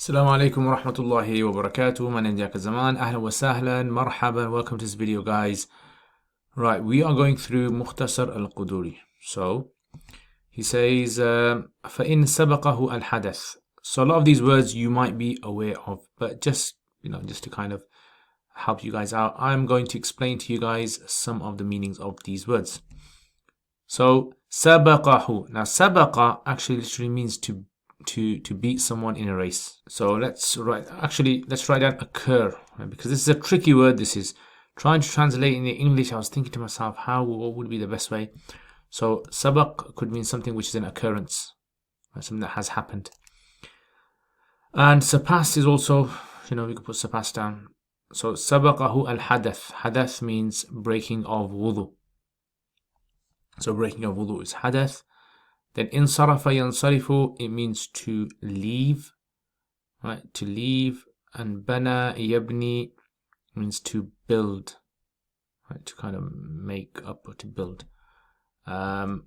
Assalamu alaikum wa rahmatullahi wa barakatuh. My name is Zaman. Ahlan wa sahlan, marhaban. Welcome to this video, guys. Right, we are going through Mukhtasar al-Qudoori. So, he says, فَإِن سَبَقَهُ الْحَدَث. So, a lot of these words you might be aware of, but just to kind of help you guys out, I'm going to explain to you guys some of the meanings of these words. So, سَبَقَهُ. Now, sabaqa actually literally means to beat someone in a race. So let's write down occur, right? Because this is a tricky word. This is trying to translate in the English. I was thinking to myself, what would be the best way? So sabaq could mean something which is an occurrence, right? Something that has happened. And surpass is also, we could put surpass down. So sabaqahu al-hadath. Hadath means breaking of wudu. So breaking of wudu is hadath. Then insarafa yansarifu, it means to leave, right? To leave. And bana yabni means to build, right? To kind of make up or to build. Istakhlafa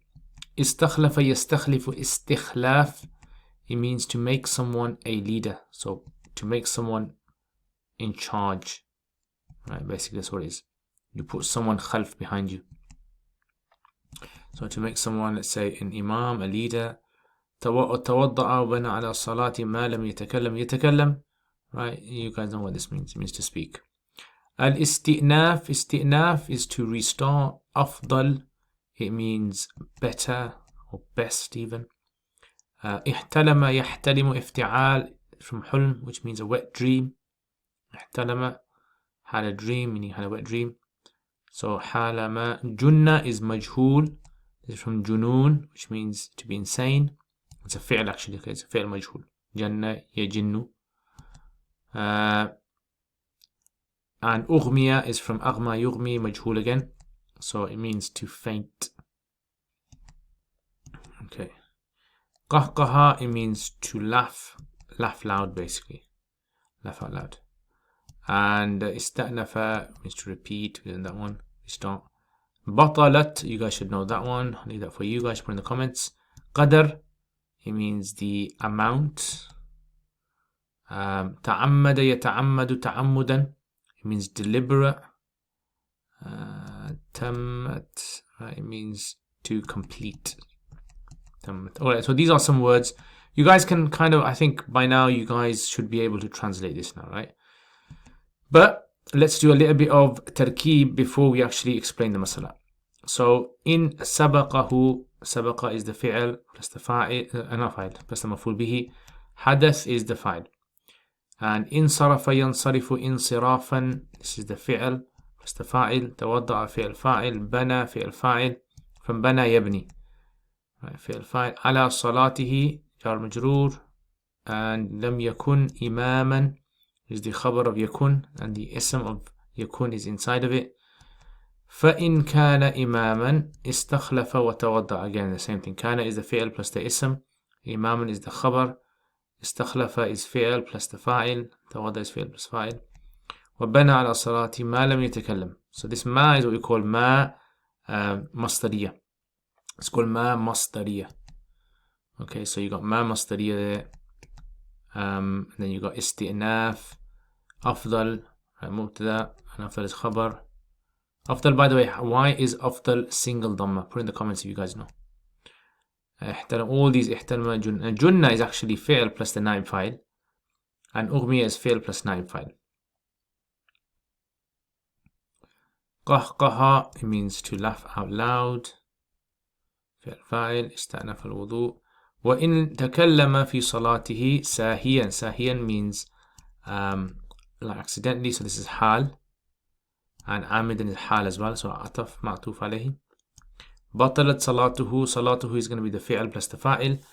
yastakhlifu istikhlaf, it means to make someone a leader. So to make someone in charge, right? Basically that's what it is. You put someone khalf behind you. So to make someone, let's say, an imam, a leader. تَوَضَّعَ وَبَنَى عَلَى الصَّلَاةِ مَا لَمْ يَتَكَلَّمْ يَتَكَلَّمْ. Right? You guys know what this means. It means to speak. Al-isti'naf. Isti'naf is to restart. Afdal, it means better or best even. احتلم يحتلم افتعال from hulm, which means a wet dream. احتلم, had a dream, meaning had a wet dream. So حالما. Junna is majhul. This is from junoon, which means to be insane. It's a fi'l actually. Okay, it's a fi'l majhul. Janna yajinnu. And ughmiya is from aghma yughmi, majhul again. So it means to faint. Okay. Qahqaha, it means to laugh. Laugh loud, basically. Laugh out loud. And ista'nafa means to repeat. Within that one, restart. Batalat, you guys should know that one. I'll leave that for you guys. Put in the comments. Qadar, it means the amount. Ta'ammada yata'ammadu ta'ammudan, it means deliberate. Tammat, it means to complete. Tammat. Alright, so these are some words. You guys can kind of, I think by now you guys should be able to translate this now, right? But let's do a little bit of tarkeeb before we actually explain the masala. So in sabaqahu, sabaqa is the fi'l plus the fa'il, plus the maf'ul bihi. Hadath is the fa'il. And insarafa yansarifu insirafan, this is the fi'l plus the fa'il. Tawadda'a fi'l fa'il, bana fi'l fa'il, from bana yabni. Right, fi'l fa'il. Ala salatihi, jar majroor. And lam yakun imaman is the khabar of yakun, and the ism of yakun is inside of it. فَإِن كَانَ إِمَامًا اسْتَخْلَفَ وَتَوَضَّعَ. Again, the same thing. Kana is the fi'l plus the ism. Imaman is the khabar. Istakhlafa is fi'l plus the fa'il. Tawadda is fi'l plus fa'il. وَبَنَى عَلَى الصَّلَاةِ مَا لَمْ يَتَكَلَّمْ. So this ma is what we call ma mastariyah. It's called ma mastariyah. Okay, so you got ma mastariyah there. And then you got isti'naf. Afdal, mubtada, and afdal is khabar. Afdal, by the way, why is afdal single dhamma? Put in the comments if you guys know. All these ihtalma, junna. Junna is actually fi'l plus the naib fa'il. And ughmiya is fi'l plus naib fa'il. Qahqaha, it means to laugh out loud. Fi'l fa'il, ista'naf al-wudu. وَإِن تَكَلَّمَ فِي صَلَاتِهِ سَاهِيًا. Sahiyan means like accidentally, so this is hal. And amidan is hal as well, so ataf ma'tuf alayhi. Batalat salatuhu. Salatuhu is going to be the fi'l plus the fa'il.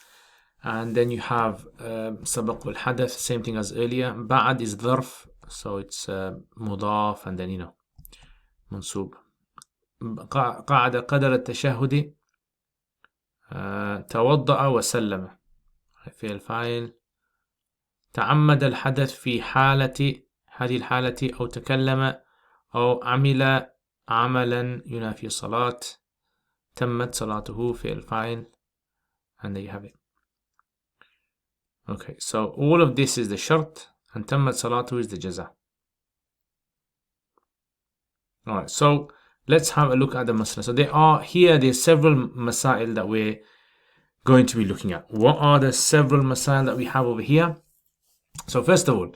And then you have sabaq wal hadath, same thing as earlier. Ba'ad is dharf, so it's mudaf, and then mansub. قعد قدر التشهد. توضأ وسلم في الفاعل. تعمد الحدث في حالة هذه الحالة أو تكلم أو عمل عملا ينافي الصلاة. تمت صلاته في الفاعل. And there you have it. Okay, so all of this is the shart, and tammat salatu is the jaza. Alright, so let's have a look at the masala. So there's several masail that we're going to be looking at. What are the several masail that we have over here? So first of all,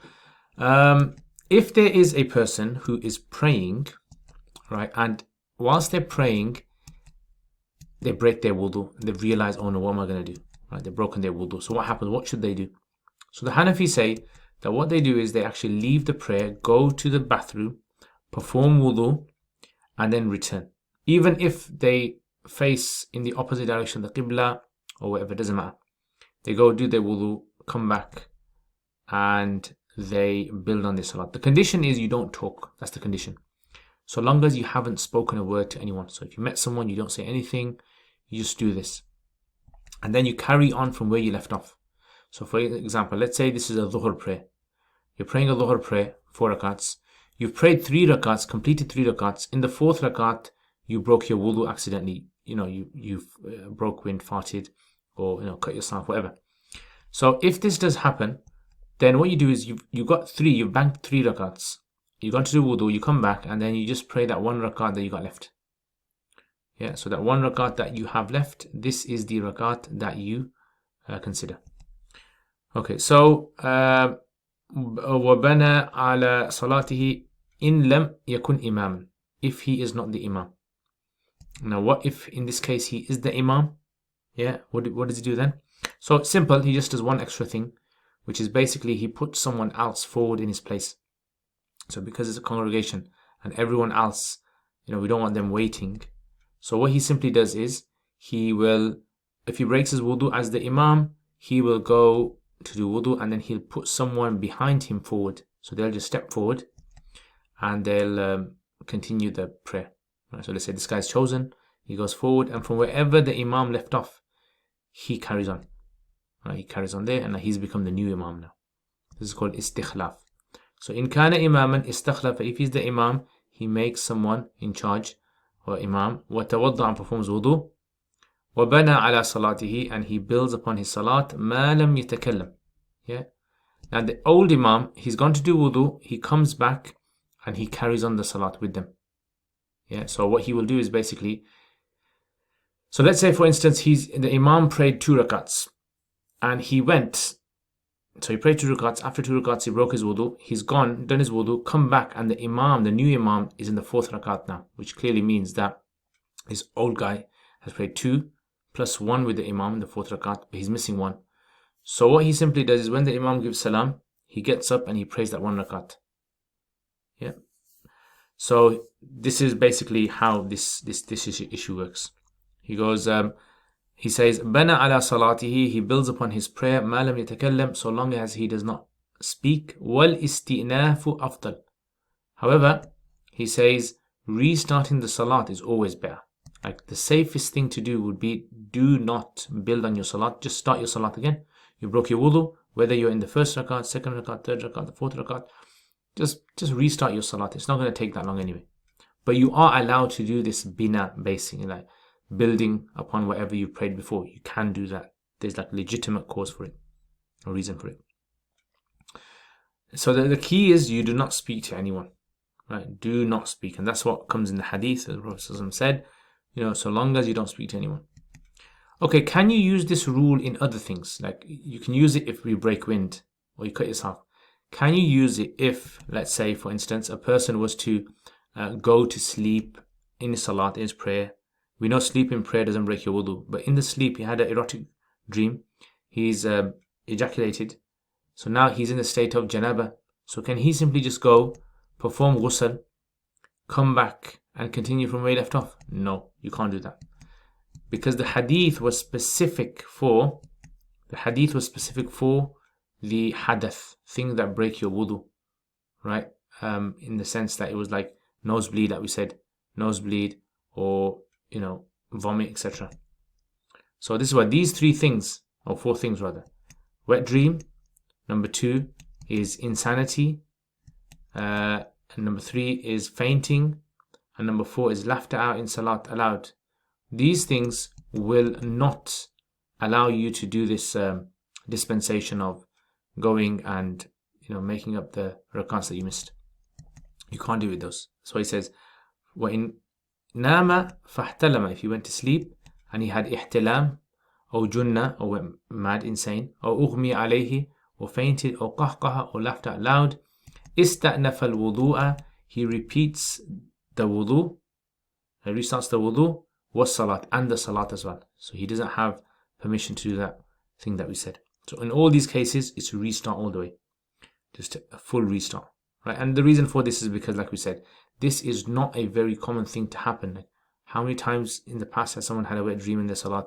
if there is a person who is praying, right, and whilst they're praying, they break their wudu, and they realize, oh no, what am I going to do? Right, they've broken their wudu. So what happens? What should they do? So the Hanafi say that what they do is they actually leave the prayer, go to the bathroom, perform wudu, and then return. Even if they face in the opposite direction, the qibla or whatever, it doesn't matter. They go do their wudu, come back, and they build on their salat. The condition is you don't talk. That's the condition. So long as you haven't spoken a word to anyone. So if you met someone, you don't say anything, you just do this. And then you carry on from where you left off. So for example, let's say this is a dhuhr prayer. You're praying a dhuhr prayer, 4 rakats. You've prayed 3 rakats, completed 3 rakats. In the 4th rakat, you broke your wudu accidentally. You've broke wind, farted, or cut yourself, whatever. So if this does happen, then what you do is you've banked 3 rakats. You've gone to do wudu, you come back, and then you just pray that 1 rakat that you got left. Yeah, so that 1 rakat that you have left, this is the rakat that you consider. Okay, so وَبَنَى عَلَى صَلَاتِهِ إِن لَمْ يَكُنْ إِمَامًا, if he is not the imam. Now what if in this case he is the imam? Yeah, what does he do then? So it's simple, he just does one extra thing, which is basically he puts someone else forward in his place. So because it's a congregation and everyone else, we don't want them waiting. So what he simply does is he will, if he breaks his wudu as the imam, he will go to do wudu and then he'll put someone behind him forward. So they'll just step forward and they'll continue the prayer. Right, so let's say this guy's chosen, he goes forward, and from wherever the imam left off, he carries on. Right, he carries on there, and he's become the new imam now. This is called istikhlaf. So in kana imaman istakhlaf, if he's the imam, he makes someone in charge, or imam, وَتَوَضَّعَ and performs wudu, وَبَنَى عَلَى صَلَاتِهِ and he builds upon his salat, مَا لَمْ يَتَكَلَّمْ. Yeah. Now the old imam, he's gone to do wudu, he comes back and he carries on the salat with them. Yeah. So what he will do is basically, so let's say for instance the imam prayed 2 rakats and he went, so he prayed 2 rakats, after 2 rakats he broke his wudu, he's gone, done his wudu, come back, and the imam, the new imam, is in the 4th rakat now, which clearly means that this old guy has prayed 2 plus 1 with the imam in the 4th rakat, but he's missing 1. So what he simply does is when the imam gives salam, he gets up and he prays that 1 rakat. Yeah. So this is basically how this issue works. He goes, he says, Bana ala salatihi, he builds upon his prayer, ma lam yatakallam, so long as he does not speak, wal istinafu afdal. However, he says, restarting the salat is always better. Like the safest thing to do would be, do not build on your salat, just start your salat again. You broke your wudu, whether you're in the 1st rakat, 2nd rakat, 3rd rakat, the 4th rakat, just restart your salat. It's not going to take that long anyway. But you are allowed to do this bina basing, like building upon whatever you prayed before. You can do that. There's like legitimate cause for it, or reason for it. So the key is you do not speak to anyone, right? Do not speak, and that's what comes in the hadith. As the Prophet said, so long as you don't speak to anyone. Okay, can you use this rule in other things? Like you can use it if you break wind or you cut yourself. Can you use it if, let's say, for instance, a person was to go to sleep in his salat, in his prayer? We know sleep in prayer doesn't break your wudu, but in the sleep he had an erotic dream. He's ejaculated. So now he's in the state of janaba. So can he simply just go, perform ghusl, come back and continue from where he left off? No, you can't do that. Because the hadith was specific for the hadath, things that break your wudu, right? In the sense that it was like nosebleed, like we said, nosebleed, or vomit, etc. So this is why these 3 things, or 4 things rather: wet dream, number 2 is insanity, and number 3 is fainting, and number 4 is laughter out in salat aloud. These things will not allow you to do this dispensation of going and making up the rakats that you missed. You can't do it with those. So he says, وَإِن نَامَ فَاحْتَلَمَ, if he went to sleep and he had ihtilam, or junna, or went mad, insane, or أُغْمِيَ عَلَيْهِ, or fainted, or قَهْقَهَ, or laughed out loud, إِسْتَأْنَفَ الْوُضُوءَ, he repeats the wudu, he restarts the wudu, was salat, and the salat as well. So he doesn't have permission to do that thing that we said. So in all these cases, it's to restart all the way, just a full restart, right? And the reason for this is because, like we said, this is not a very common thing to happen. Like, how many times in the past has someone had a wet dream in their salat?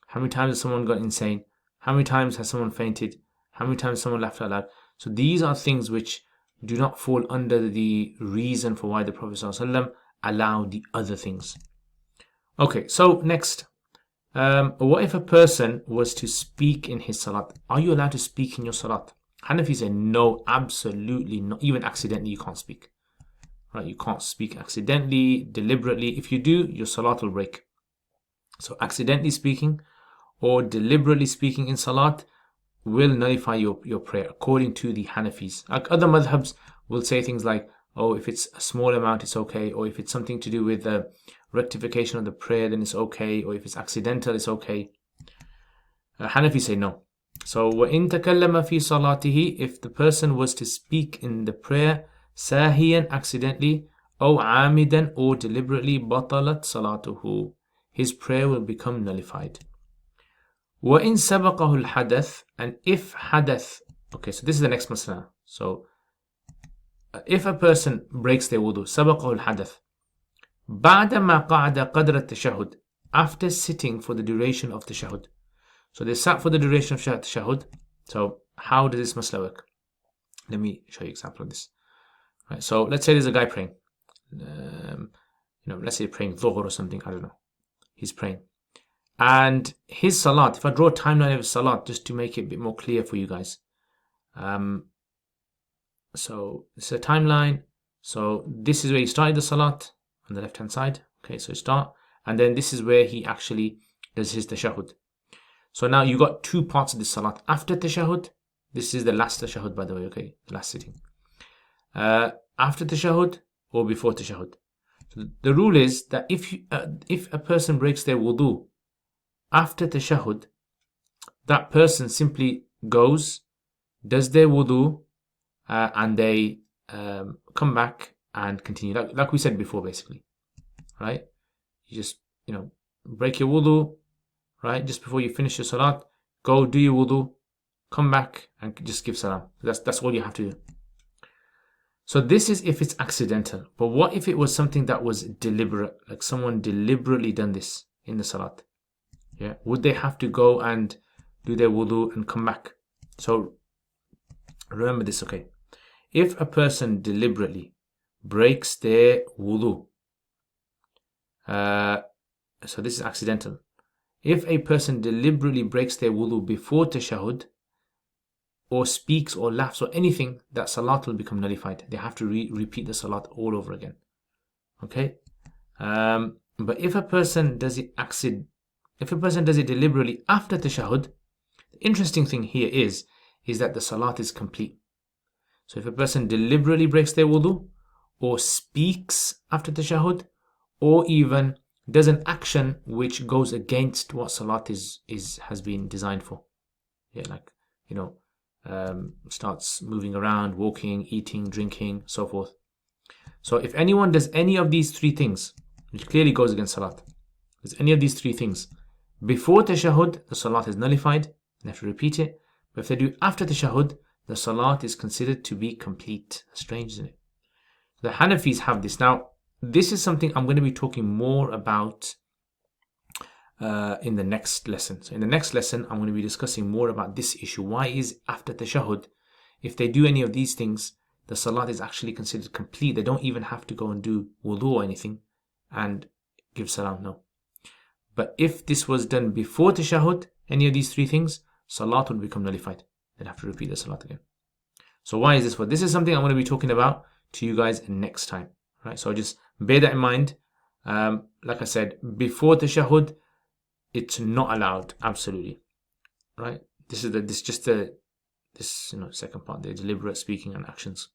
How many times has someone got insane? How many times has someone fainted? How many times has someone laughed out loud? So these are things which do not fall under the reason for why the Prophet ﷺ allowed the other things. Okay, so next. What if a person was to speak in his salat? Are you allowed to speak in your salat? Hanafi say no, absolutely not. Even accidentally, you can't speak. Right? You can't speak accidentally, deliberately. If you do, your salat will break. So accidentally speaking or deliberately speaking in salat will nullify your prayer, according to the Hanafis. Like other madhabs will say things like, oh, if it's a small amount, it's okay. Or if it's something to do with the rectification of the prayer, then it's okay. Or if it's accidental, it's okay. Hanafi say no. So, وَإِن تَكَلَّمَ فِي صَلَاتِهِ, if the person was to speak in the prayer, ساهيا, accidentally, أو عامدا, or deliberately, بطلت صلاته, his prayer will become nullified. وَإِن سَبَقَهُ الْحَدَث, and if hadath, okay, so this is the next masala. So, if a person breaks their wudu, سَبَقَهُ الْحَدَث, بعدما قعد قدر التشهد, after sitting for the duration of tashahhud. So they sat for the duration of tashahhud. So how does this masala work? Let me show you an example of this. Right, so let's say there's a guy praying. Let's say praying dhuhr or something, I don't know. He's praying. And his salat, if I draw a timeline of his salat just to make it a bit more clear for you guys. So it's a timeline. So this is where he started the salat on the left hand side. Okay, so start. And then this is where he actually does his tashahhud. So now you got two parts of the salat. After tashahhud, this is the last tashahhud, by the way, okay, the last sitting. After tashahhud or before tashahhud. So the rule is that if a person breaks their wudu after tashahhud, that person simply goes, does their wudu, and they come back and continue. Like we said before, basically, right? You just, break your wudu, right? Just before you finish your salat, go do your wudu, come back and just give salam. That's all you have to do. So this is if it's accidental. But what if it was something that was deliberate, like someone deliberately done this in the salat? Yeah, would they have to go and do their wudu and come back? So remember this, okay? If a person deliberately breaks their wudu, so this is accidental. If a person deliberately breaks their wudu before tashahhud, or speaks or laughs or anything, that salat will become nullified. They have to repeat the salat all over again. Okay? But if a person does it deliberately after tashahhud, the interesting thing here is that the salat is complete. So if a person deliberately breaks their wudu, or speaks after tashahhud, or even does an action which goes against what salat has been designed for. Yeah, like, starts moving around, walking, eating, drinking, so forth. So if anyone does any of these three things, which clearly goes against salat, does any of these three things before tashahhud, the salat is nullified, they have to repeat it. But if they do after tashahhud, the salat is considered to be complete. Strange, isn't it? The Hanafis have this. Now, this is something I'm going to be talking more about in the next lesson. So in the next lesson, I'm going to be discussing more about this issue. Why is after tashahhud, if they do any of these things, the salat is actually considered complete? They don't even have to go and do wudu or anything and give salam, no. But if this was done before tashahhud, any of these three things, salat would become nullified. They'd have to repeat the salat again. So why is this for? This is something I'm going to be talking about to you guys next time. Right? So just bear that in mind. Like I said, before tashahhud, it's not allowed, absolutely. Right? second part, the deliberate speaking and actions.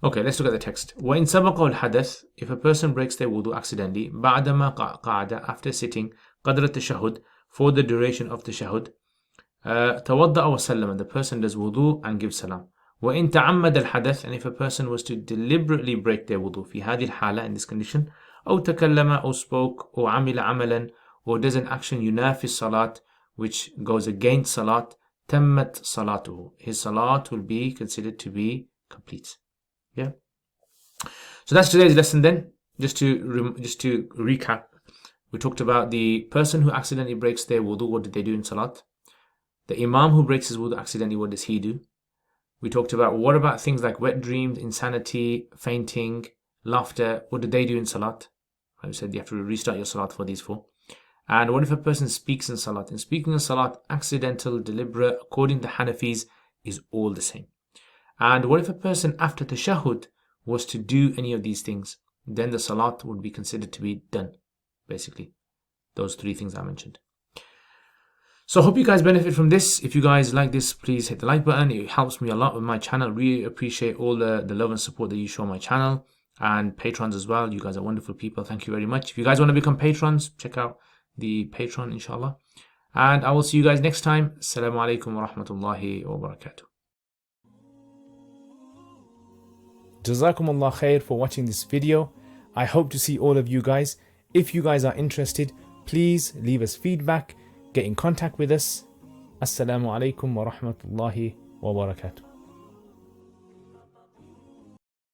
Okay, let's look at the text. وَإِن سَبَقَهُ الْحَدَث, if a person breaks their wudu accidentally, بَعْدَمَا قَعَدَ, after sitting, قَدْرَ التَّشَهُّد, for the duration of tashahhud, تَوَضَّأَ وَسَلَّمَ, and the person does wudu and gives salam. وَإِن تَعَمَّدَ الْحَدَث, and if a person was to deliberately break their wudu, في هذه الحالة, in this condition, أو تكلم, or spoke, or عمل عملا, or does an action ينافي الصلاة, which goes against salat, تمت صلاته, his salat will be considered to be complete. Yeah. So that's today's lesson then. Just to recap, we talked about the person who accidentally breaks their wudu, what did they do in salat? The imam who breaks his wudu accidentally, what does he do? We talked about what about things like wet dreams, insanity, fainting, laughter, what do they do in salat? I said you have to restart your salat for these four. And what if a person speaks in salat? In speaking in salat, accidental, deliberate, according to Hanafis, is all the same. And what if a person after tashahhud was to do any of these things? Then the salat would be considered to be done. Basically, those three things I mentioned. So I hope you guys benefit from this. If you guys like this, please hit the like button. It helps me a lot with my channel. Really appreciate all the love and support that you show my channel. And patrons as well. You guys are wonderful people. Thank you very much. If you guys want to become patrons, check out the Patreon, inshallah. And I will see you guys next time. Assalamu alaikum wa rahmatullahi wa barakatuh. Jazakumullah khair for watching this video. I hope to see all of you guys. If you guys are interested, please leave us feedback, get in contact with us. Assalamu alaikum wa rahmatullahi wa barakatuh.